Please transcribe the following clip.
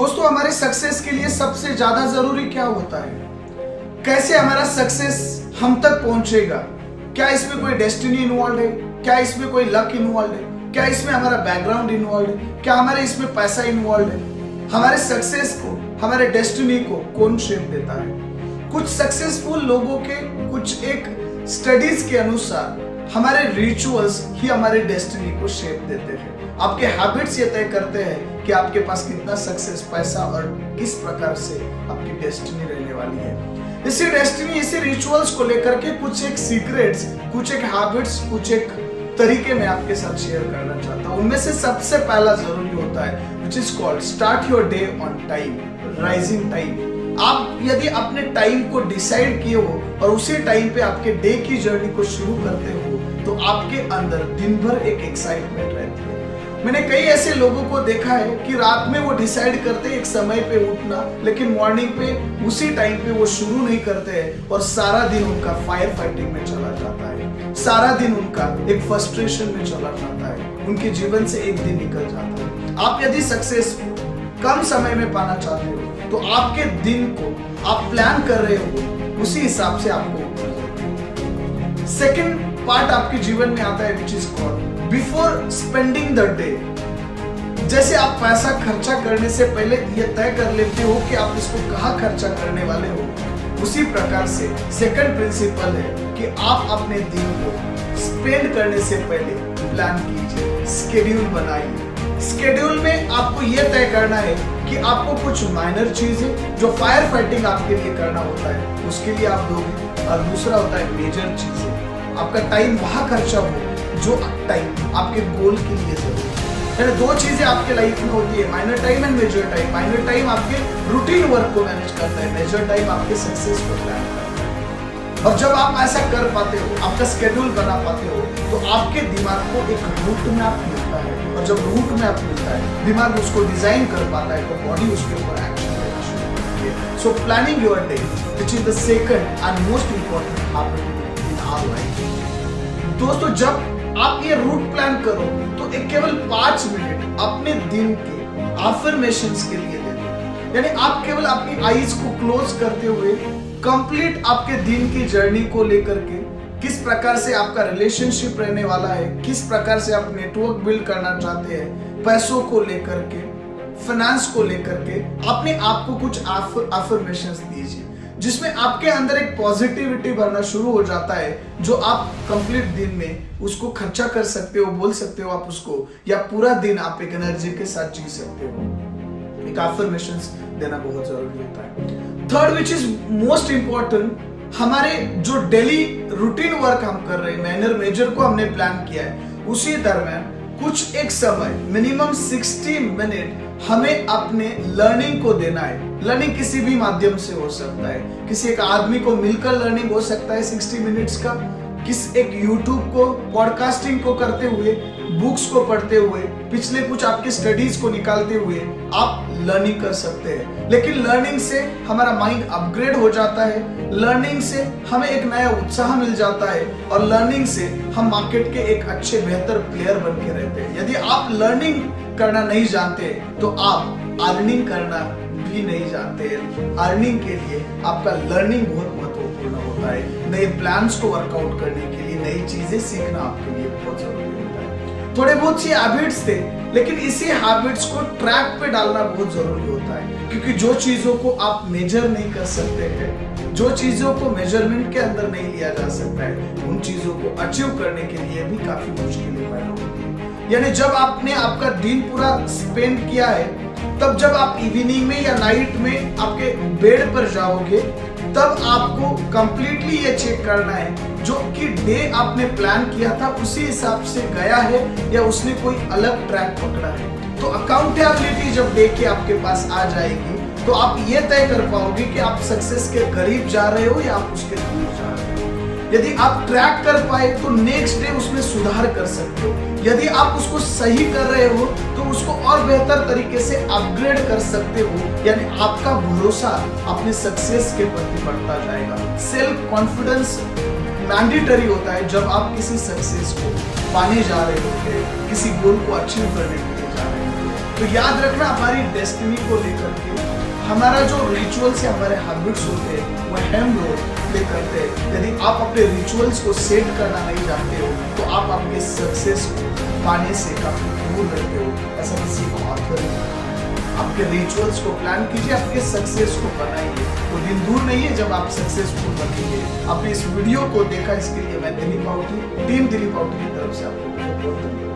दोस्तों, हमारे सक्सेस के लिए सबसे ज्यादा जरूरी क्या होता है? कैसे हमारा सक्सेस हम तक पहुंचेगा? क्या इसमें कोई डेस्टिनी इन्वॉल्व है? क्या इसमें कोई लक इन्वॉल्व है? क्या इसमें हमारा बैकग्राउंड इन्वॉल्व है? क्या हमारे इसमें पैसा इन्वॉल्व है? हमारे सक्सेस को, हमारे डेस्टिनी को कौन शेप देता है? कुछ सक्सेसफुल लोगों के कुछ एक स्टडीज के अनुसार हमारे रिचुअल्स ही हमारे डेस्टिनी को शेप देते हैं। आपके हैबिट्स ये तय करते हैं कि आपके पास कितना सक्सेस, पैसा और किस प्रकार से आपकी डेस्टिनी रहने वाली है। इसी डेस्टिनी, इसी रिचुअल्स को लेकर के कुछ एक सीक्रेट्स, कुछ एक हैबिट्स, कुछ एक तरीके मैं आपके साथ शेयर करना चाहता हूं। उनमें से सबसे पहला जरूरी होता है which is called start your day on time, rising time. आप यदि अपने टाइम को डिसाइड किए हो और उसी टाइम पे आपके डे की जर्नी को शुरू करते हो तो आपके अंदर दिन भर एक एक्साइटमेंट रहती है। मैंने कई ऐसे लोगों को देखा है कि रात में वो डिसाइड करते एक समय पे उठना, लेकिन मॉर्निंग पे उसी टाइम पे वो शुरू नहीं करते हैं और सारा दिन उनका फायर फाइटिंग में चला जाता है, सारा दिन उनका एक फ्रस्ट्रेशन में चला जाता है, उनके जीवन से एक दिन निकल जाता है। आप यदि सक्सेस कम समय में पाना चाहते हो तो आपके दिन को आप प्लान कर रहे हो, उसी हिसाब से आपको सेकंड पार्ट आपके जीवन में आता है which is called before spending the day. जैसे आप पैसा खर्चा करने से पहले ये तय कर लेते हो कि आप इसको कहाँ खर्चा करने वाले हो, उसी प्रकार से सेकंड प्रिंसिपल है कि आप अपने दिन को स्पेंड करने से पहले प्लान कीजिए, स्केड्यूल बनाइए। स्केड्यूल में आपको यह तय करना है कि आपको कुछ माइनर चीजें जो फायर फाइटिंग आपके लिए करना होता है उसके लिए आप दोगे, और दूसरा होता है मेजर चीजें। आपका टाइम वहां खर्चा हो जो टाइम आपके गोल के लिए जरूरी है। दो चीजें आपके लाइफ में होती है, minor time and major time. Minor time आपके रूटीन वर्क को मैनेज करता है, मेजर टाइम आपके सक्सेस को प्लान करता है। और जब आप ऐसा कर पाते हो, आपका स्केड्यूल बना पाते हो, तो आपके दिमाग को एक रूट मैप मिलता है, और जब रूट मैप मिलता है, दिमाग उसको डिजाइन कर पाता है, तो बॉडी उसके ऊपर एक्शन लेना शुरू करती है। So planning your day which is the second and most important habit in our life. दोस्तों, जब आप ये रूट प्लान करो तो एक केवल 5 मिनट अपने दिन के अफर्मेशंस के लिए दे दो। यानी आप केवल अपनी आईज को क्लोज करते हुए कंप्लीट आपके दिन की जर्नी को लेकर के, किस प्रकार से आपका रिलेशनशिप रहने वाला है, किस प्रकार से आप नेटवर्क बिल्ड करना चाहते हैं, पैसों को लेकर के, फाइनेंस को लेकर के, अपने आप को कुछ अफर्मेशंस दीजिए जिसमें आपके अंदर एक पॉजिटिविटी भरना शुरू हो जाता है, जो आप कंप्लीट दिन में उसको खर्चा कर सकते हो, बोल सकते हो आप उसको, या पूरा दिन आप एक एनर्जी के साथ जी सकते हो। एक अफर्मेशंस देना बहुत जरूरी होता है। Third which is most important, हमारे जो डेली रूटीन वर्क हम कर रहे हैं, माइनर मेजर को हमने प्लान किया है, उसी दरम्यान कुछ एक समय मिनिमम 60 मिनट हमें अपने लर्निंग को देना है। लर्निंग किसी भी माध्यम से हो सकता है, किसी एक आदमी को मिलकर लर्निंग हो सकता है 60 मिनट्स का, किस एक यूट्यूब को, पॉडकास्टिंग को करते हुए, बुक्स को पढ़ते हुए, पिछले कुछ आपके स्टडीज को निकालते हुए आप लर्निंग कर सकते हैं। लेकिन लर्निंग से हमारा माइंड अपग्रेड हो जाता है, लर्निंग से हमें एक नया उत्साह मिल जाता है, और लर्निंग से हम मार्केट के एक अच्छे बेहतर प्लेयर बन के रहते हैं। यदि आप लर्निंग करना नहीं जानते तो आप अर्निंग करना भी नहीं जानते। अर्निंग के लिए आपका लर्निंग बहुत महत्वपूर्ण होता है। नए प्लान्स को वर्कआउट करने के लिए नई चीजें सीखना आपके लिए बहुत जरूरी होता है। थोड़े बहुत सी हैबिट्स थे, लेकिन इसी हैबिट्स को ट्रैक पे डालना बहुत जरूरी होता है, क्योंकि जो चीजों को आप मेजर नहीं कर सकते हैं, जो चीजों को मेजरमेंट के अंदर नहीं लिया जा सकता है, उन चीजों को अचीव करने के लिए भी काफी मुश्किलें पैदा होती है। यानी जब आपने आपका दिन पूरा स्पेंड किया है, तब जब आप इवनिंग में या नाइट में आपके बेड पर जाओगे, तब आपको कंप्लीटली ये चेक करना है जो कि डे आपने प्लान किया था उसी हिसाब से गया है या उसने कोई अलग ट्रैक पकड़ा है। तो अकाउंटेबिलिटी जब डे के आपके पास आ जाएगी तो आप ये तय कर पाओगे कि आप सक्सेस के करीब जा रहे हो या आप उसके दूर जा रहे हो। यदि आप ट्रैक कर पाए तो नेक्स्ट डे उसमें सुधार कर सकते हो। यदि आप उसको सही कर रहे हो तो उसको और बेहतर तरीके से अपग्रेड कर सकते हो, यानी आपका भरोसा अपने सक्सेस के प्रति बढ़ता जाएगा। सेल्फ कॉन्फिडेंस मैंडेटरी होता है जब आप किसी सक्सेस को पाने जा रहे होते हैं, किसी गोल को अचीव करने के लिए जा रहे होते हैं। तो याद रखना, हमारी डेस्टिनी को लेकर के हमारा जो रिचुअल्स है, हमारे हैबिट्स होते हैं, वो अहम रोल प्ले करते हैं। यदि आप अपने रिचुअल्स को सेट करना नहीं जानते हो तो आप आपके सक्सेस को पाने से काफी दूर रहते हो। ऐसा किसी ऑथर ने, आपके रिचुअल्स को प्लान कीजिए, आपके सक्सेस को बनाइए। वो दिन दूर नहीं है जब आप सक्सेसफुल बनेंगे। आपने इस वीडियो को देखा, इसके लिए मैं Dilip outie, team Dilip outie की तरफ से आपको बहुत धन्यवाद।